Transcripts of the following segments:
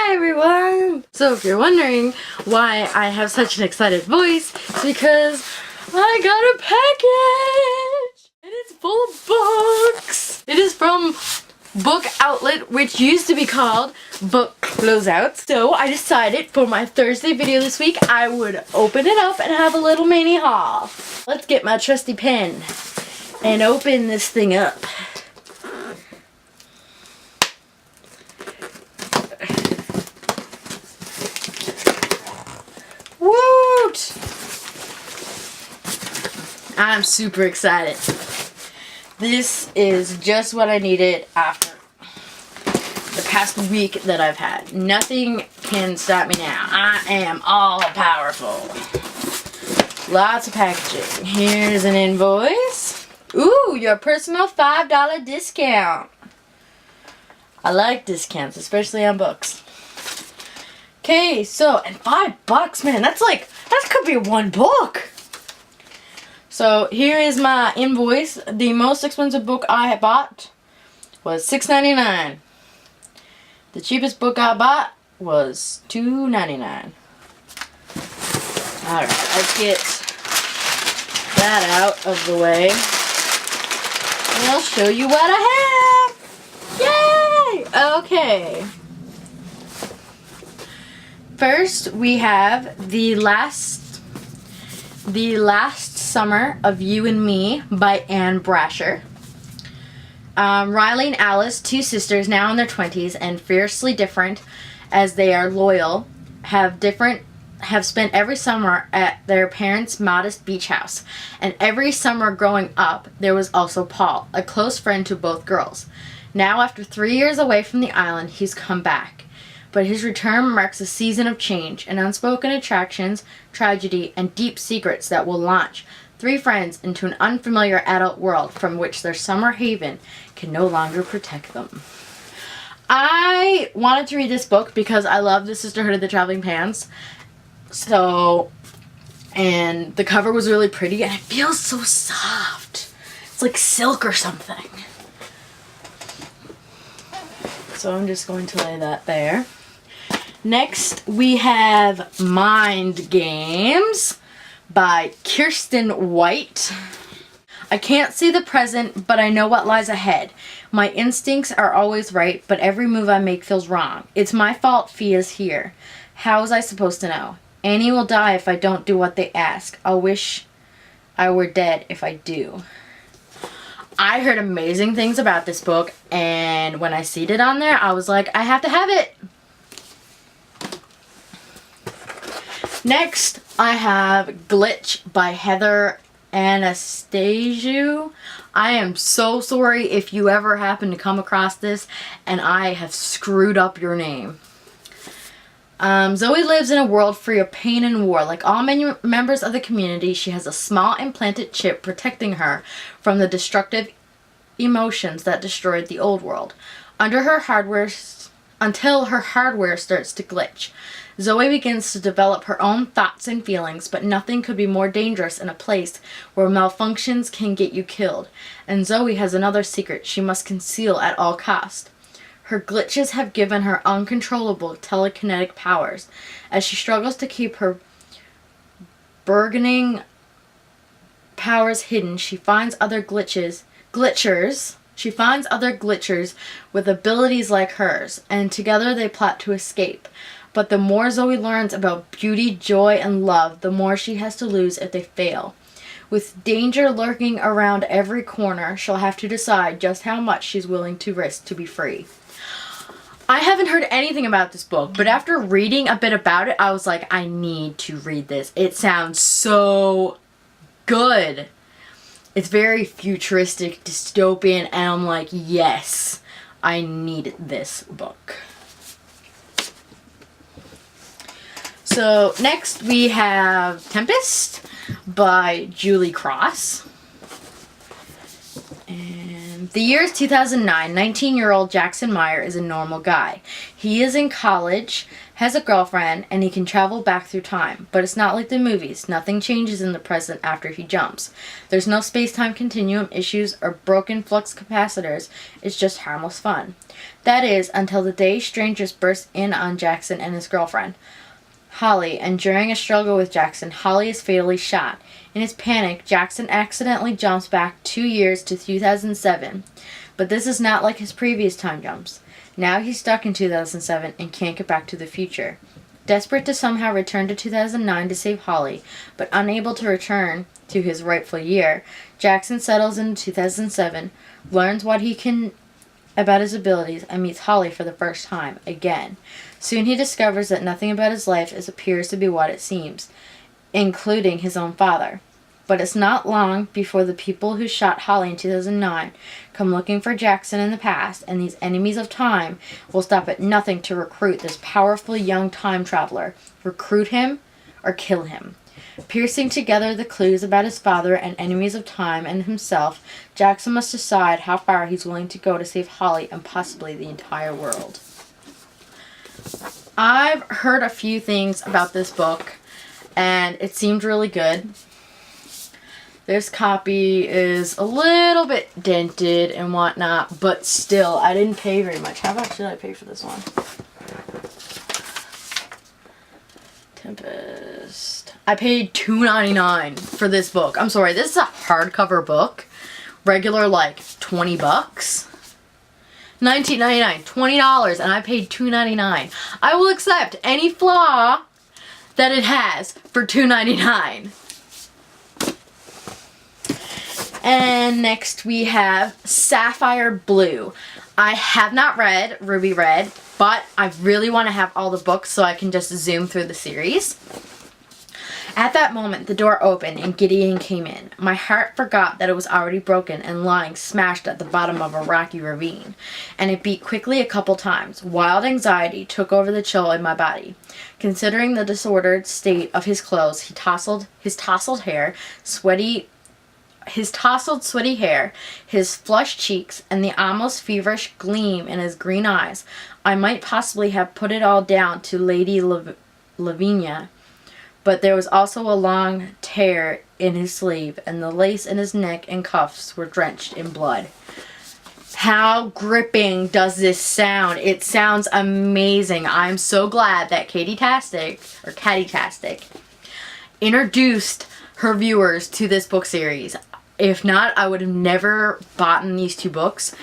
Hi everyone! So if you're wondering why I have such an excited voice, it's because I got a package! And it's full of books! It is from Book Outlet, which used to be called Book Closeouts. So I decided for my Thursday video this week, I would open it up and have a little mini haul. Let's get my trusty pen and open this thing up. Woot! I'm super excited. This is just what I needed after the past week that I've had. Nothing can stop me now. I am all powerful. Lots of packaging. Here's an invoice. Ooh, your personal $5 discount. I like discounts, especially on books. Okay, so, and $5, man, that could be one book. So, here is my invoice. The most expensive book I had bought was $6.99. The cheapest book I bought was $2.99. Alright, let's get that out of the way. And I'll show you what I have. Yay! Okay. First, we have The Last Summer of You and Me by Anne Brasher. Riley and Alice, two sisters now in their 20s and fiercely different as they are loyal, have spent every summer at their parents' modest beach house. And every summer growing up, there was also Paul, a close friend to both girls. Now, after 3 years away from the island, he's come back. But his return marks a season of change and unspoken attractions, tragedy, and deep secrets that will launch three friends into an unfamiliar adult world from which their summer haven can no longer protect them. I wanted to read this book because I love the Sisterhood of the Traveling Pants. So, and the cover was really pretty and it feels so soft. It's like silk or something. So I'm just going to lay that there. Next, we have Mind Games by Kirsten White. I can't see the present, but I know what lies ahead. My instincts are always right, but every move I make feels wrong. It's my fault Fee is here. How was I supposed to know? Annie will die if I don't do what they ask. I'll wish I were dead if I do. I heard amazing things about this book, and when I seen it on there, I was like, I have to have it. Next, I have Glitch by Heather Anastasiou. I am so sorry if you ever happen to come across this and I have screwed up your name. Zoe lives in a world free of pain and war. Like all members of the community, she has a small implanted chip protecting her from the destructive emotions that destroyed the old world. Until her hardware starts to glitch. Zoe begins to develop her own thoughts and feelings, but nothing could be more dangerous in a place where malfunctions can get you killed. And Zoe has another secret she must conceal at all cost. Her glitches have given her uncontrollable telekinetic powers. As she struggles to keep her burgeoning powers hidden, she finds other glitchers with abilities like hers, and together they plot to escape. But the more Zoe learns about beauty, joy, and love, the more she has to lose if they fail. With danger lurking around every corner, she'll have to decide just how much she's willing to risk to be free. I haven't heard anything about this book, but after reading a bit about it, I was like, I need to read this. It sounds so good. It's very futuristic, dystopian, and I'm like, yes, I need this book. So next we have Tempest by Julie Cross. And The year is 2009. 19-year-old Jackson Meyer is a normal guy. He is in college, has a girlfriend, and he can travel back through time. But it's not like the movies. Nothing changes in the present after he jumps. There's no space-time continuum issues or broken flux capacitors. It's just harmless fun. That is, until the day strangers burst in on Jackson and his girlfriend, Holly, and during a struggle with Jackson, Holly is fatally shot. In his panic, Jackson accidentally jumps back 2 years to 2007. But this is not like his previous time jumps. Now he's stuck in 2007 and can't get back to the future. Desperate to somehow return to 2009 to save Holly, but unable to return to his rightful year, Jackson settles into 2007, learns what he can about his abilities, and meets Holly for the first time, again. Soon he discovers that nothing about his life appears to be what it seems, including his own father. But it's not long before the people who shot Holly in 2009 come looking for Jackson in the past, and these enemies of time will stop at nothing to recruit this powerful young time traveler, recruit him or kill him. Piercing together the clues about his father and enemies of time and himself, Jackson must decide how far he's willing to go to save Holly and possibly the entire world. I've heard a few things about this book, and it seemed really good. This copy is a little bit dented and whatnot, but still, I didn't pay very much. How much did I pay for this one? Tempest. I paid $2.99 for this book. I'm sorry, this is a hardcover book. Regular, like, 20 bucks. $19.99, $20, and I paid $2.99. I will accept any flaw that it has for $2.99. And next we have Sapphire Blue. I have not read Ruby Red, but I really want to have all the books so I can just zoom through the series. At that moment, the door opened and Gideon came in. My heart forgot that it was already broken and lying smashed at the bottom of a rocky ravine, and it beat quickly a couple times. Wild anxiety took over the chill in my body. Considering the disordered state of his clothes, his tousled, sweaty hair, his flushed cheeks, and the almost feverish gleam in his green eyes, I might possibly have put it all down to Lady Lavinia. But there was also a long tear in his sleeve, and the lace in his neck and cuffs were drenched in blood. How gripping does this sound? It sounds amazing. I'm so glad that Catty-tastic introduced her viewers to this book series. If not, I would have never bought these two books,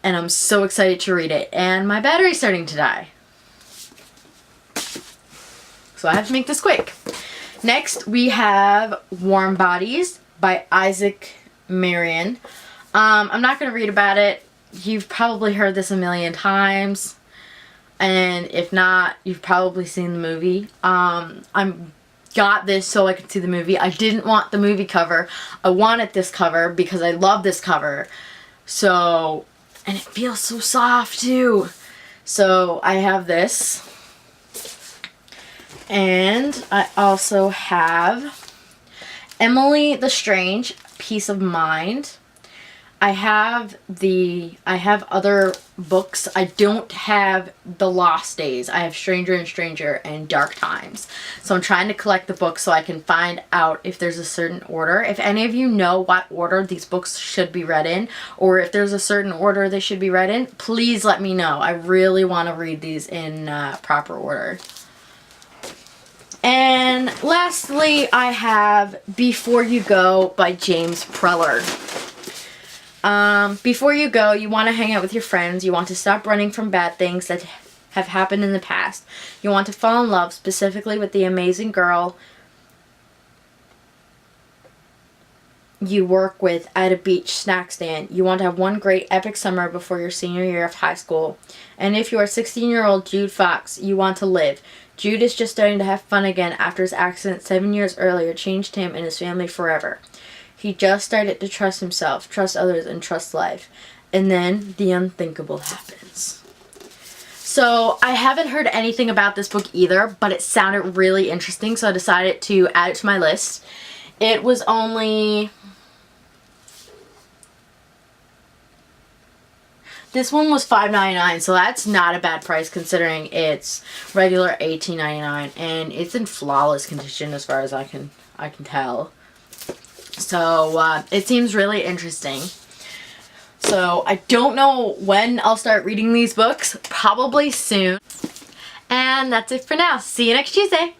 and I'm so excited to read it. And my battery's starting to die, so I have to make this quick. Next, we have Warm Bodies by Isaac Marion. I'm not going to read about it. You've probably heard this a million times, and if not, you've probably seen the movie. I'm got this so I could see the movie. I didn't want the movie cover. I wanted this cover because I love this cover. So, and it feels so soft too. So I have this. And I also have Emily the Strange, Peace of Mind. I have other books. I don't have The Lost Days. I have Stranger and Stranger and Dark Times. So I'm trying to collect the books so I can find out if there's a certain order. If any of you know what order these books should be read in, or if there's a certain order they should be read in, please let me know. I really want to read these in proper order. And lastly, I have Before You Go by James Preller. Before you go, you want to hang out with your friends. You want to stop running from bad things that have happened in the past. You want to fall in love, specifically with the amazing girl you work with at a beach snack stand. You want to have one great epic summer before your senior year of high school. And if you are 16-year-old Jude Fox, you want to live. Jude is just starting to have fun again after his accident 7 years earlier changed him and his family forever. He just started to trust himself, trust others, and trust life. And then the unthinkable happens. So I haven't heard anything about this book either, but it sounded really interesting, so I decided to add it to my list. It was only This one was $5.99, so that's not a bad price considering it's regular $18.99, and it's in flawless condition as far as I can tell. So it seems really interesting. So I don't know when I'll start reading these books. Probably soon. And that's it for now. See you next Tuesday.